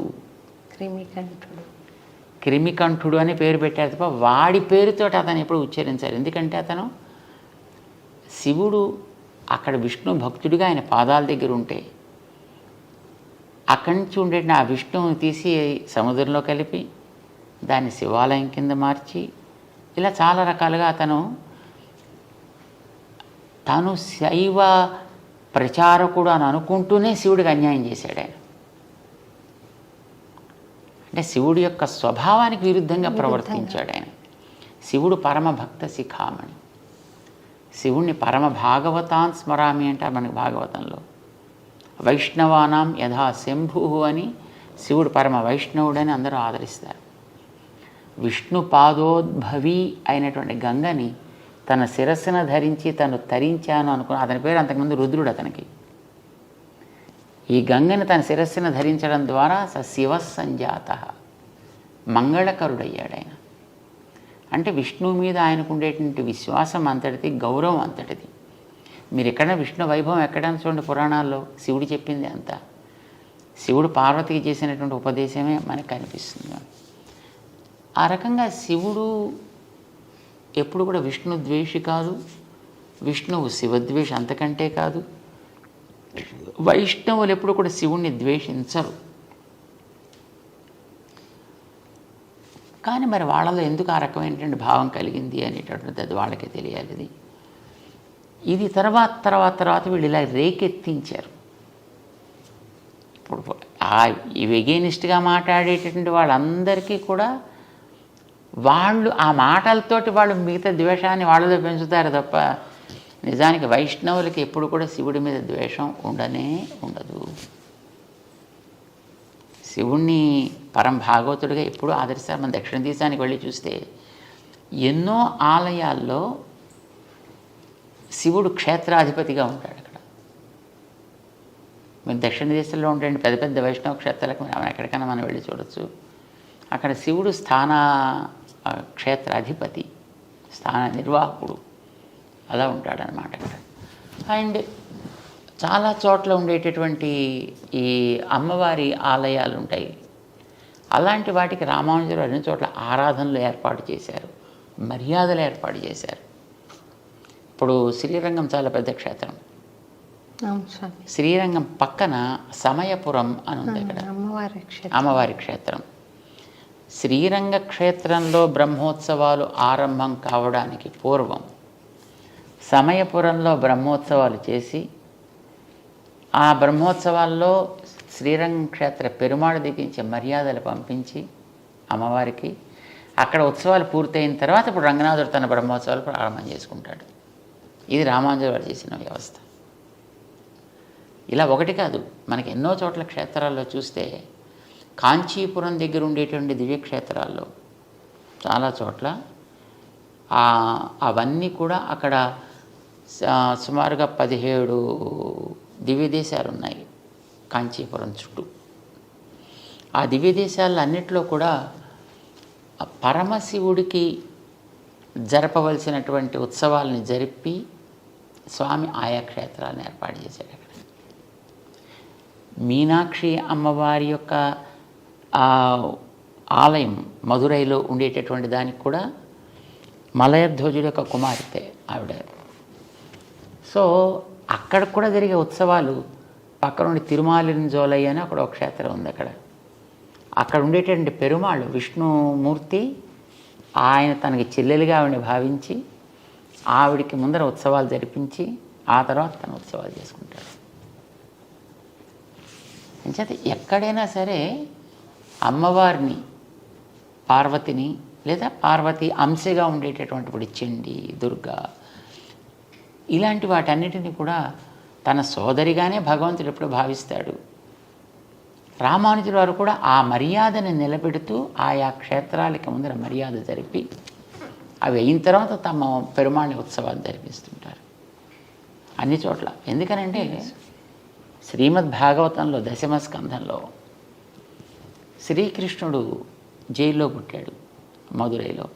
అని పేరు పెట్టారు తప్ప వాడి పేరుతో అతను ఎప్పుడు ఉచ్చరించారు. ఎందుకంటే అతను శివుడు అక్కడ విష్ణు భక్తుడిగా ఆయన పాదాల దగ్గర ఉంటే అక్కడి నుంచి ఉండే ఆ విష్ణువుని తీసి సముద్రంలో కలిపి దాన్ని శివాలయం కింద మార్చి ఇలా చాలా రకాలుగా తను శైవ ప్రచారకుడు అని అనుకుంటూనే శివుడికి అన్యాయం చేశాడు ఆయన. అంటే శివుడి యొక్క స్వభావానికి విరుద్ధంగా ప్రవర్తించాడు ఆయన. శివుడు పరమభక్త శిఖామణి. శివుణ్ణి పరమ భాగవతాన్ స్మరామి అంటారు మనకి భాగవతంలో. వైష్ణవానాం యథా శంభు అని శివుడు పరమ వైష్ణవుడని అందరూ ఆదరిస్తారు. విష్ణు పాదోద్భవి అయినటువంటి గంగని తన శిరస్సును ధరించి తను తరించాను అనుకున్న అతని పేరు అంతకుముందు రుద్రుడు. అతనికి ఈ గంగని తన శిరస్సును ధరించడం ద్వారా శివ సంజాత మంగళకరుడయ్యాడు ఆయన. అంటే విష్ణువు మీద ఆయనకు ఉండేటువంటి విశ్వాసం అంతటిది, గౌరవం అంతటిది. మీరు ఎక్కడైనా విష్ణు వైభవం ఎక్కడైనా చూడండి, పురాణాల్లో శివుడు చెప్పింది అంతా. శివుడు పార్వతికి చేసినటువంటి ఉపదేశమే మనకు కనిపిస్తుంది. ఆ రకంగా శివుడు ఎప్పుడు కూడా విష్ణు ద్వేషి కాదు, విష్ణువు శివద్వేషి అంతకంటే కాదు. వైష్ణవులు ఎప్పుడు కూడా శివుణ్ణి ద్వేషించరు. కానీ మరి వాళ్ళలో ఎందుకు ఆ రకమైనటువంటి భావం కలిగింది అనేటటువంటిది అది వాళ్ళకే తెలియాలి. ఇది తర్వాత వీళ్ళు ఇలా రేకెత్తించారు. ఇప్పుడు ఈ ఎగెనిస్ట్గా మాట్లాడేటటువంటి వాళ్ళందరికీ కూడా వాళ్ళు ఆ మాటలతోటి వాళ్ళు మిగతా ద్వేషాన్ని వాళ్ళలో పెంచుతారు తప్ప నిజానికి వైష్ణవులకి ఎప్పుడు కూడా శివుడి మీద ద్వేషం ఉండనే ఉండదు. శివుణ్ణి పరం భాగవతుడిగా ఎప్పుడూ ఆదరిస్తారు. మన దక్షిణ దేశానికి వెళ్ళి చూస్తే ఎన్నో ఆలయాల్లో శివుడు క్షేత్రాధిపతిగా ఉంటాడు. అక్కడ మీరు దక్షిణ దేశంలో ఉండే పెద్ద పెద్ద వైష్ణవ క్షేత్రాలకు ఎక్కడికైనా మనం వెళ్ళి చూడవచ్చు. అక్కడ శివుడు క్షేత్రాధిపతి, స్థాన నిర్వాహకుడు అలా ఉంటాడనమాట అక్కడ. అండ్ చాలా చోట్ల ఉండేటటువంటి ఈ అమ్మవారి ఆలయాలు ఉంటాయి. అలాంటి వాటికి రామానుజులు అన్ని చోట్ల ఆరాధనలు ఏర్పాటు చేశారు, మర్యాదలు ఏర్పాటు చేశారు. ఇప్పుడు శ్రీరంగం చాలా పెద్ద క్షేత్రం. శ్రీరంగం పక్కన సమయపురం అని ఉంది అక్కడ అమ్మవారి క్షేత్రం. శ్రీరంగ క్షేత్రంలో బ్రహ్మోత్సవాలు ఆరంభం కావడానికి పూర్వం సమయపురంలో బ్రహ్మోత్సవాలు చేసి ఆ బ్రహ్మోత్సవాల్లో శ్రీరంగ క్షేత్ర పెరుమాళ్ దిగించే మర్యాదలు పంపించి అమ్మవారికి అక్కడ ఉత్సవాలు పూర్తయిన తర్వాత ఇప్పుడు రంగనాథుడు తన బ్రహ్మోత్సవాలు ప్రారంభం చేసుకుంటాడు. ఇది రామానుజులు వారు చేసిన వ్యవస్థ. ఇలా ఒకటి కాదు, మనకి ఎన్నో చోట్ల క్షేత్రాల్లో చూస్తే కాంచీపురం దగ్గర ఉండేటువంటి దివ్యక్షేత్రాల్లో చాలా చోట్ల అవన్నీ కూడా అక్కడ సుమారుగా 17 దివ్యదేశాలు ఉన్నాయి కాంచీపురం చుట్టూ. ఆ దివ్యదేశాల్లో అన్నిట్లో కూడా పరమశివుడికి జరపవలసినటువంటి ఉత్సవాలని జరిపి స్వామి ఆయా క్షేత్రాలను ఏర్పాటు చేశాడు. అక్కడ మీనాక్షి అమ్మవారి యొక్క ఆలయం మధురైలో ఉండేటటువంటి దానికి కూడా మలయధ్వజుడి యొక్క కుమార్తె ఆవిడ. సో అక్కడ కూడా జరిగే ఉత్సవాలు పక్కన ఉండి తిరుమాలింజోలయ్య అని అక్కడ ఒక క్షేత్రం ఉంది. అక్కడ ఉండేటువంటి పెరుమాళ్ళు విష్ణుమూర్తి ఆయన తనకి చెల్లెలిగా ఆవిడని భావించి ఆవిడికి ముందర ఉత్సవాలు జరిపించి ఆ తర్వాత తన ఉత్సవాలు చేసుకుంటాడు. అంచేత ఎక్కడైనా సరే అమ్మవారిని, పార్వతిని లేదా పార్వతి అంశగా ఉండేటటువంటి ఇప్పుడు చండి, దుర్గా ఇలాంటి వాటన్నిటిని కూడా తన సోదరిగానే భగవంతుడు ఎప్పుడు భావిస్తాడు. రామానుజుల వారు కూడా ఆ మర్యాదను నిలబెడుతూ ఆయా క్షేత్రాలకి ముందర మర్యాద జరిపి అవి అయిన తర్వాత తమ పెరుమాళ్ ఉత్సవాలు జరిపిస్తుంటారు అన్ని చోట్ల. ఎందుకనంటే శ్రీమద్ భాగవతంలో 10వ స్కంధంలో శ్రీకృష్ణుడు జైల్లో పుట్టాడు మధురైలో.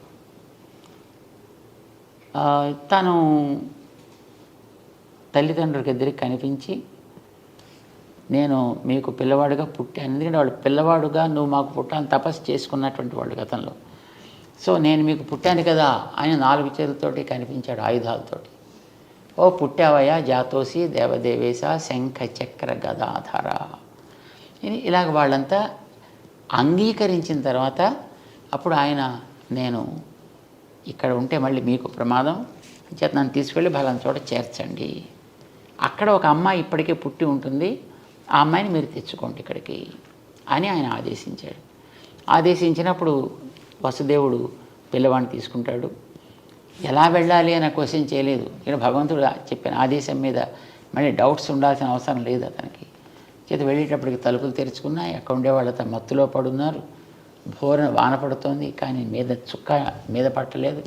తను తల్లిదండ్రులకి ఇద్దరికి కనిపించి నేను మీకు పిల్లవాడుగా పుట్టాను, ఎందుకంటే వాళ్ళు పిల్లవాడుగా నువ్వు మాకు పుట్టాలని తపస్సు చేసుకున్నటువంటి వాళ్ళు గతంలో. సో నేను మీకు పుట్టాను కదా ఆయన 4 చేతులతోటి కనిపించాడు ఆయుధాలతోటి. ఓ పుట్టావయ్యా జాతోసి దేవదేవేశ శంఖ చక్ర గదాధర. ఇలాగ వాళ్ళంతా అంగీకరించిన తర్వాత అప్పుడు ఆయన నేను ఇక్కడ ఉంటే మళ్ళీ మీకు ప్రమాదం చేత నన్ను తీసుకెళ్ళి బలం చోట చేర్చండి, అక్కడ ఒక అమ్మాయి ఇప్పటికే పుట్టి ఉంటుంది, ఆ అమ్మాయిని మీరు తెచ్చుకోండి ఇక్కడికి అని ఆయన ఆదేశించాడు. ఆదేశించినప్పుడు వసుదేవుడు పిల్లవాడిని తీసుకుంటాడు. ఎలా వెళ్ళాలి అని క్వశ్చన్ చేయలేదు. ఇక్కడ భగవంతుడు చెప్పిన ఆదేశం మీద మళ్ళీ డౌట్స్ ఉండాల్సిన అవసరం లేదు అతనికి. చేత వెళ్ళేటప్పటికి తలుపులు తెరుచుకున్నాయి. అక్కడ ఉండేవాళ్ళతో మత్తులో పడున్నారు. భోరన వాన పడుతోంది కానీ చుక్క మీద పట్టలేదు.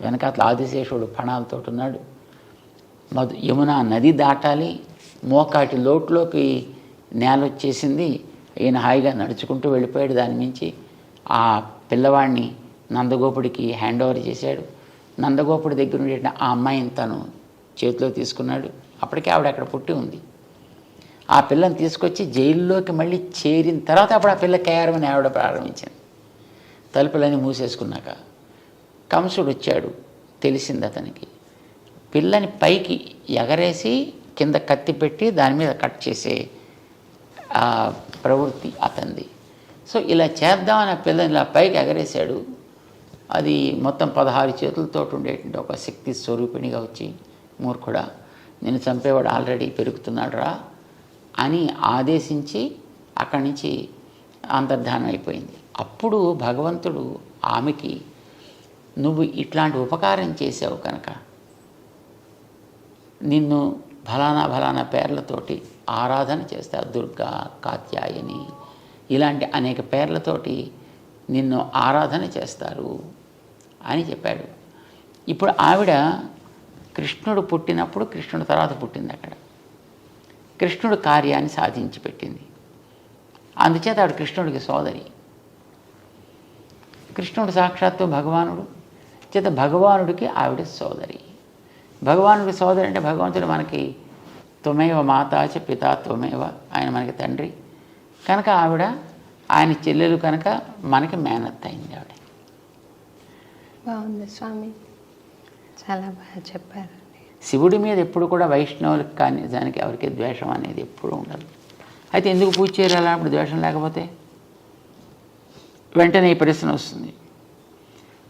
వెనకాతల ఆదిశేషుడు పణాలతో ఉన్నాడు. యమునా నది దాటాలి, మోకాటి లోటులోకి నేల వచ్చేసింది. ఈయన హాయిగా నడుచుకుంటూ వెళ్ళిపోయాడు. దాని మించి ఆ పిల్లవాడిని నందగోపుడికి హ్యాండ్ ఓవర్ చేశాడు. నందగోపుడి దగ్గర ఉండే ఆ అమ్మాయిని తను చేతిలో తీసుకున్నాడు. అప్పటికే ఆవిడ అక్కడ పుట్టి ఉంది. ఆ పిల్లని తీసుకొచ్చి జైల్లోకి మళ్ళీ చేరిన తర్వాత అప్పుడు ఆ పిల్ల కేఆర్మని ఆవిడ ప్రారంభించింది. తలుపులన్నీ మూసేసుకున్నాక కంసుడు వచ్చాడు. తెలిసింది అతనికి. పిల్లని పైకి ఎగరేసి కింద కత్తి పెట్టి దాని మీద కట్ చేసే ప్రవృత్తి అతనిది. సో ఇలా చేద్దామని ఆ పిల్లని ఇలా పైకి ఎగరేశాడు. అది మొత్తం 16 చేతులతో ఉండేటువంటి ఒక శక్తి స్వరూపిణిగా వచ్చి, మూర్ఖుడా, నిన్ను చంపేవాడు ఆల్రెడీ పెరుగుతున్నాడు రా అని ఆదేశించి అక్కడి నుంచి అంతర్ధానం అయిపోయింది. అప్పుడు భగవంతుడు ఆమెకి, నువ్వు ఇట్లాంటి ఉపకారం చేసావు కనుక నిన్ను ఫలానా పేర్లతోటి ఆరాధన చేస్తారు. దుర్గా, కాత్యాయని, ఇలాంటి అనేక పేర్లతోటి నిన్ను ఆరాధన చేస్తారు అని చెప్పాడు. ఇప్పుడు ఆవిడ కృష్ణుడు పుట్టినప్పుడు కృష్ణుడు తర్వాత పుట్టింది. అక్కడ కృష్ణుడు కార్యాన్ని సాధించి పెట్టింది. అందుచేత ఆవిడ కృష్ణుడికి సోదరి. కృష్ణుడు సాక్షాత్తు భగవానుడు చేత భగవానుడికి ఆవిడ సోదరి. భగవానుడికి సోదరి అంటే భగవంతుడు మనకి త్వమేవ మాతాచ పితా త్వమేవ, ఆయన మనకి తండ్రి కనుక ఆవిడ ఆయన చెల్లెలు కనుక మనకి మేనత్త అయింది ఆవిడ. బాగుంది స్వామి, చాలా బాగా చెప్పారు. శివుడి మీద ఎప్పుడు కూడా వైష్ణవులకు కానీ దానికి ఎవరికి ద్వేషం అనేది ఎప్పుడూ ఉండదు. అయితే ఎందుకు పూజ చేయాలి అప్పుడు ద్వేషం లేకపోతే? వెంటనే ఈ ప్రశ్న వస్తుంది,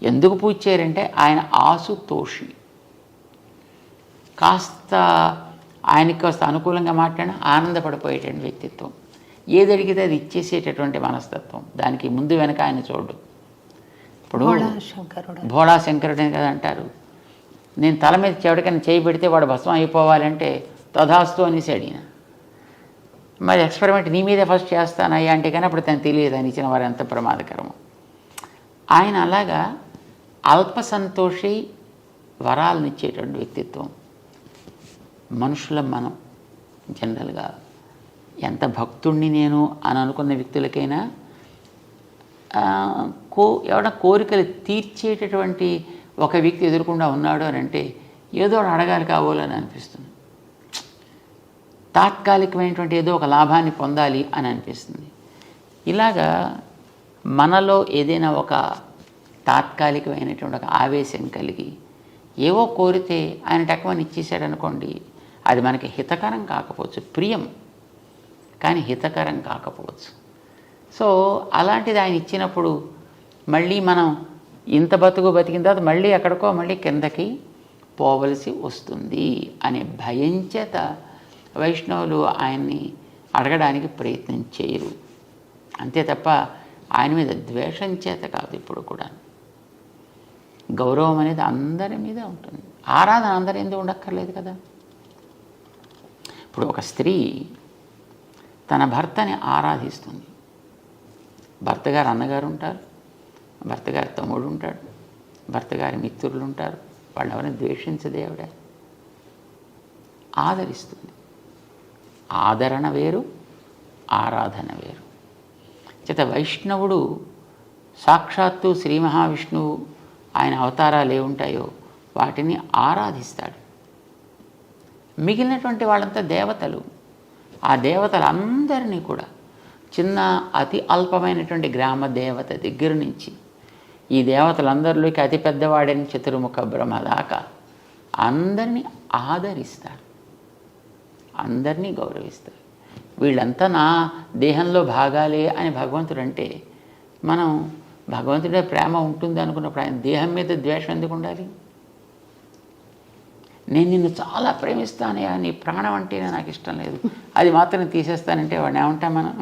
ఎందుకు పూజ చేయరంటే ఆయన ఆసుతోషి, కాస్త ఆయనకి కాస్త అనుకూలంగా మాట్లాడిన ఆనందపడిపోయేటువంటి వ్యక్తిత్వం, ఏది అడిగితే అది ఇచ్చేసేటటువంటి మనస్తత్వం, దానికి ముందు వెనక ఆయన చూడు. ఇప్పుడు భోళా శంకరుడు అని కదా అంటారు. నేను తల మీద చెవిడికైనా చేయి పెడితే వాడు భస్మం అయిపోవాలంటే తథాస్తు అనేసి అడిగిన. మరి ఎక్స్పెరిమెంట్ నీ మీదే ఫస్ట్ చేస్తానయ్యా అంటే కానీ అప్పుడు తను తెలియదు అని ఇచ్చిన వారు ఎంత ప్రమాదకరము. ఆయన అలాగా అల్ప సంతోషి, వరాలను ఇచ్చేటువంటి వ్యక్తిత్వం. మనుషులం మనం జనరల్గా ఎంత భక్తుణ్ణి నేను అని అనుకున్న వ్యక్తులకైనా ఎవరైనా కోరికలు తీర్చేటటువంటి ఒక వ్యక్తి ఎదురకుండా ఉన్నాడు అని అంటే ఏదో అడగాలి కావాలని అనిపిస్తుంది. తాత్కాలికమైనటువంటి ఏదో ఒక లాభాన్ని పొందాలి అని అనిపిస్తుంది. ఇలాగా మనలో ఏదైనా ఒక తాత్కాలికమైనటువంటి ఒక ఆవేశం కలిగి ఏవో కోరితే ఆయన టక్కుమని ఇచ్చేసాడు అనుకోండి, అది మనకి హితకరం కాకపోవచ్చు, ప్రియం కానీ హితకరం కాకపోవచ్చు. సో అలాంటిది ఆయన ఇచ్చినప్పుడు మళ్ళీ మనం ఇంత బతికిన తర్వాత మళ్ళీ ఎక్కడికో మళ్ళీ కిందకి పోవలసి వస్తుంది అనే భయం చేత వైష్ణవులు ఆయన్ని అడగడానికి ప్రయత్నం చేయరు. అంతే తప్ప ఆయన మీద ద్వేషం చేత కాదు. ఇప్పుడు కూడా గౌరవం అనేది అందరి మీద ఉంటుంది. ఆరాధన అందరి ఎందుకు ఉండక్కర్లేదు కదా. ఇప్పుడు ఒక స్త్రీ తన భర్తని ఆరాధిస్తుంది. భర్త గారు అన్నగారు ఉంటారు, భర్త గారి తమ్ముడు ఉంటాడు, భర్త గారి మిత్రులు ఉంటారు. వాళ్ళు ఎవరైనా ద్వేషించదే ఆవిడ ఆదరిస్తుంది. ఆదరణ వేరు, ఆరాధన వేరు. చేత వైష్ణవుడు సాక్షాత్తు శ్రీ మహావిష్ణువు ఆయన అవతారాలు ఏముంటాయో వాటిని ఆరాధిస్తాడు. మిగిలినటువంటి వాళ్ళంతా దేవతలు. ఆ దేవతలందరినీ కూడా చిన్న అతి అల్పమైనటువంటి గ్రామ దేవత దగ్గర నుంచి ఈ దేవతలందరిలోకి అతి పెద్దవాడని చతుర్ముఖ బ్రహ్మ దాకా అందరినీ ఆదరిస్తాడు, అందరినీ గౌరవిస్తాడు. వీళ్ళంతా నా దేహంలో భాగాలే అని భగవంతుడు అంటే మనం భగవంతుడే ప్రేమ ఉంటుంది అనుకున్నప్పుడు ఆయన దేహం మీద ద్వేషం ఎందుకు ఉండాలి? నేను నిన్ను చాలా ప్రేమిస్తానయ్యా, నీ ప్రాణం అంటేనే నాకు ఇష్టం లేదు, అది మాత్రం తీసేస్తానంటే వాడిని ఏమంటాం మనం?